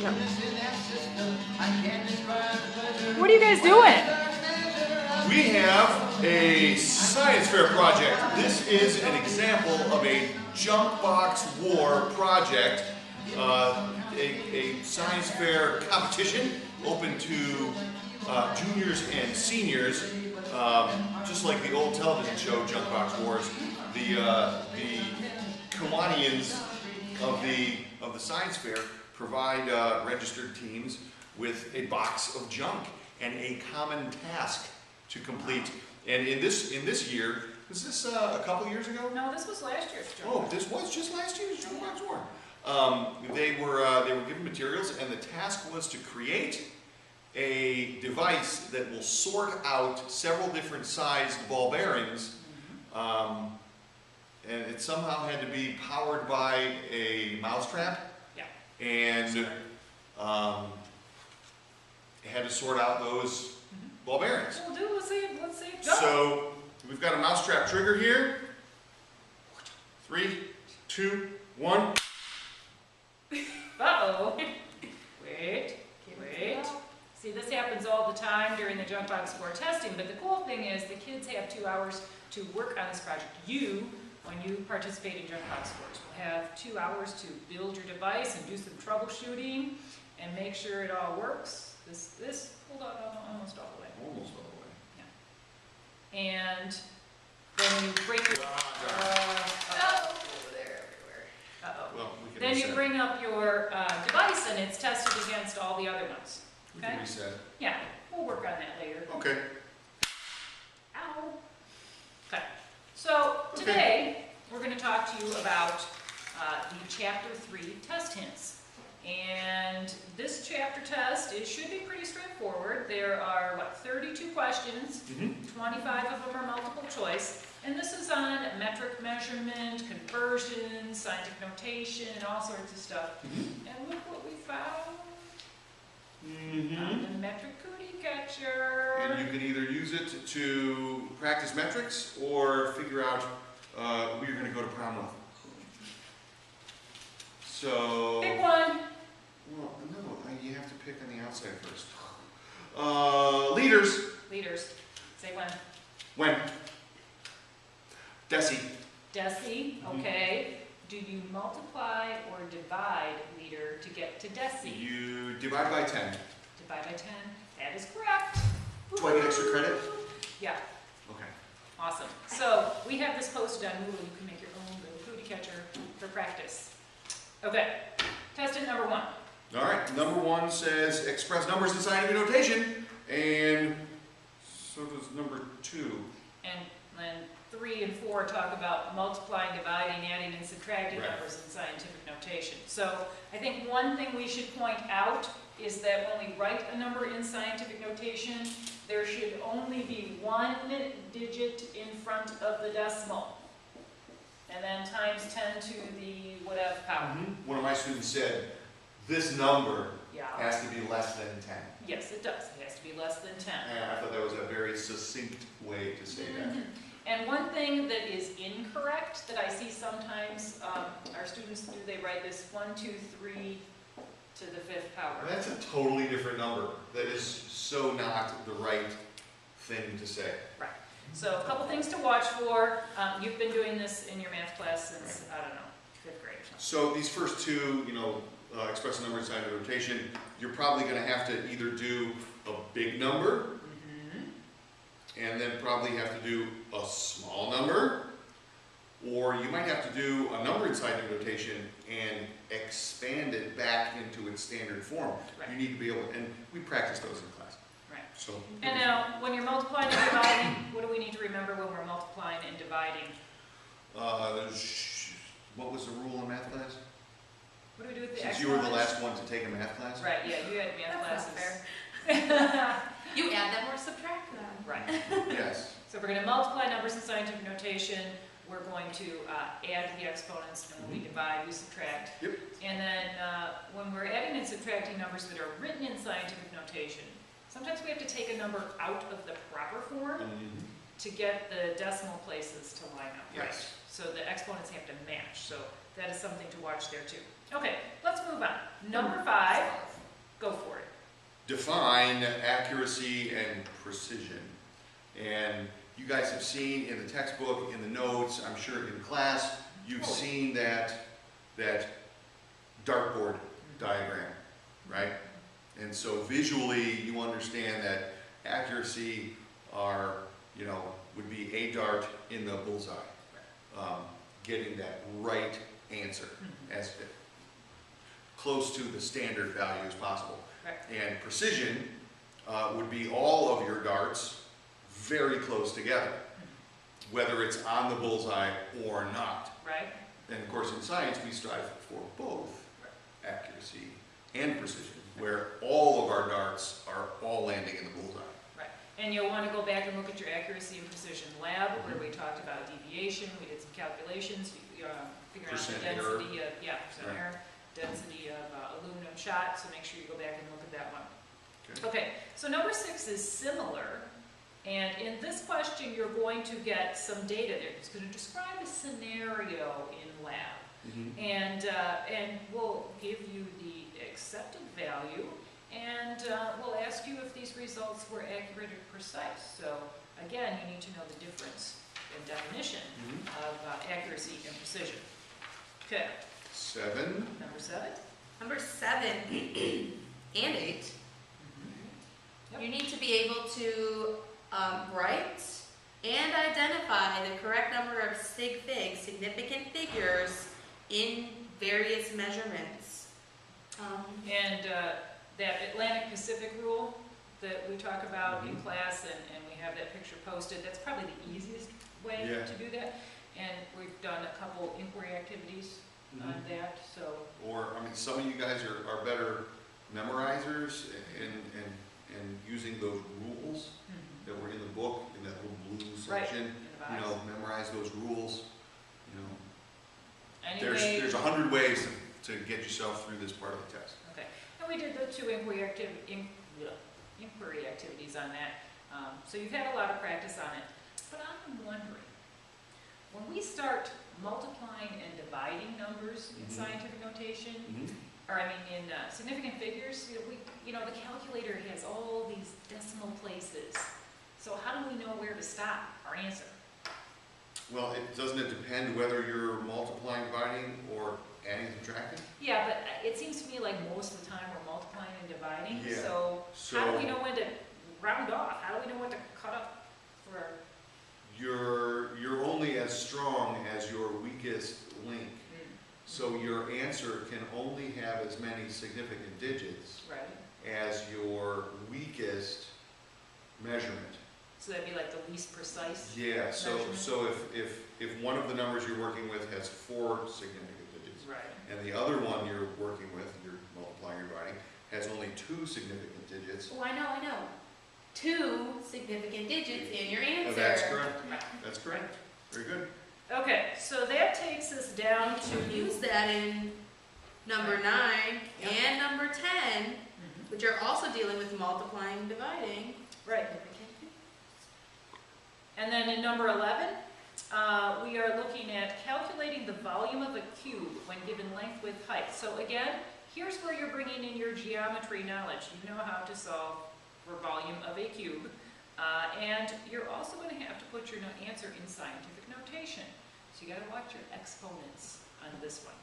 What are you guys doing? We have a science fair project. This is an example of a junk box war project, a science fair competition open to juniors and seniors, just like the old television show Junk Box Wars. The Kiwanians of the science fair provide registered teams with a box of junk and a common task to complete. And in this year, was this a couple years ago? No, this was last year's junk. Oh, this was just last year's Junk Box War. They were given materials, and the task was to create a device that will sort out several different sized ball bearings, and it somehow had to be powered by a mousetrap. Yeah. And it had to sort out those ball bearings. Well, dude, let's see it go. So we've got a mousetrap trigger here. 3, 2, 1. Uh-oh. Wait. See, this happens all the time during the junk box score testing, but the cool thing is the kids have 2 hours to work on this project. You, when you participate in junk box scores, will have 2 hours to build your device and do some troubleshooting and make sure it all works. This hold on, almost all the way. Almost all the way. Yeah. And then you break it. Well, we can Then reset. you bring up your device and it's tested against all the other ones. We can reset. Yeah, we'll work on that later. Okay. Ow. Okay. So today we're going to talk to you about the Chapter 3 test hints. And this chapter test, it should be pretty straightforward. There are, 32 questions. 25 of them are multiple choice. And this is on metric measurement, conversion, scientific notation, and all sorts of stuff. And look what we found on the metric cootie catcher. And you can either use it to practice metrics or figure out who you're going to go to prom with. So. Pick one. Well, no, you have to pick on the outside first. Leaders. Leaders. Say when. When? Deci. Deci, okay. Do you multiply or divide liter to get to deci? You divide by 10. Divide by 10. That is correct. Do I get extra credit? Yeah. Okay. Awesome. So we have this posted on Moodle. You can make your own little cootie catcher for practice. Okay. Test it number 1. All right. Number 1 says express numbers in scientific notation, and so does number 2. And then 3 and 4 talk about multiplying, dividing, adding, and subtracting numbers in scientific notation. So I think one thing we should point out is that when we write a number in scientific notation, there should only be 1 digit in front of the decimal. And then times 10 to the whatever power. One of my students said, this number Yeah. has to be less than 10. Yes, it does. It has to be less than 10. And I thought that was a very succinct way to say that. And one thing that is incorrect that I see sometimes our students do, they write this 1, 2, 3 to the 5th power. That's a totally different number. That is so not the right thing to say. Right. So a couple things to watch for. You've been doing this in your math class since, I don't know, 5th grade or something. So these first two, express a number in scientific notation, you're probably going to have to either do a big number, and then probably have to do a small number, or you might have to do a number in scientific notation and expand it back into its standard form. Right. You need to be able, and we practice those in class. Right. So. And now, when you're multiplying and dividing, what do we need to remember when we're multiplying and dividing? What was the rule in math class? What do we do with the Since exponents? you were the last one to take a math class? Right, yeah, you had math That's not classes. You add them or subtract them. Right. Yes. So we're going to multiply numbers in scientific notation. We're going to add the exponents, and when we divide, we subtract. Yep. And then when we're adding and subtracting numbers that are written in scientific notation, sometimes we have to take a number out of the proper form to get the decimal places to line up. Yes. Right. So the exponents have to match. So that is something to watch there too. Okay, let's move on. Number 5. Go for it. define accuracy and precision. And you guys have seen in the textbook, in the notes, I'm sure in class, you've seen that dartboard diagram, right? And so visually, you understand that accuracy would be a dart in the bullseye. Getting that right answer as close to the standard value as possible. Right. And precision would be all of your darts very close together, whether it's on the bullseye or not. Right? And of course, in science, we strive for both accuracy and precision, where all of our darts are all landing in the bullseye. Right. And you'll want to go back and look at your accuracy and precision lab, where we talked about deviation, we did some calculations, figuring out the Percent density of, percent Right. error, density of aluminum shot, so make sure you go back and look at that one. Okay. Okay, so number 6 is similar, and in this question, you're going to get some data there. It's going to describe a scenario in lab, and we'll give you the accepted value, and we'll ask you if these results were accurate or precise. So again, you need to know the difference in definition of accuracy and precision. Okay, 7. number 7. Number 7 and 8. You need to be able to write and identify the correct number of significant figures in various measurements. And that Atlantic Pacific rule that we talk about in class, and we have that picture posted, that's probably the easiest way Yeah. to do that. And we've done a couple inquiry activities on that, so. Or, I mean, some of you guys are better memorizers and using those rules that were in the book, in that little blue Right, section. in the box. Memorize those rules. Anyway, There's 100 ways to get yourself through this part of the test. okay. And we did the 2 inquiry activities on that. So you've had a lot of practice on it. But I'm wondering, when we start multiplying and dividing numbers in scientific notation, or I mean in significant figures, the calculator has all these decimal places. So how do we know where to stop our answer? Well, doesn't it depend whether you're multiplying, dividing, or adding, subtracting? Yeah, but it seems to me like most of the time we're multiplying and dividing. Yeah. So how do we know when to round off? How do we know what to cut up for our... You're only as strong as your weakest link. So your answer can only have as many significant digits Right. as your weakest measurement. So that'd be like the least precise? Yeah, so Measurement? if one of the numbers you're working with has 4 significant digits, Right. and the other one you're working with, you're multiplying or dividing, has only 2 significant digits. Oh, I know. 2 significant digits in your answer. That's correct. That's correct. Very good. Okay, so that takes us down to... Use that in number 9 and number 10, which are also dealing with multiplying and dividing. Right. And then in number 11, we are looking at calculating the volume of a cube when given length, width, height. So again, here's where you're bringing in your geometry knowledge. You know how to solve for volume of a cube. And you're also going to have to put your answer in scientific notation. So you got to watch your exponents on this one.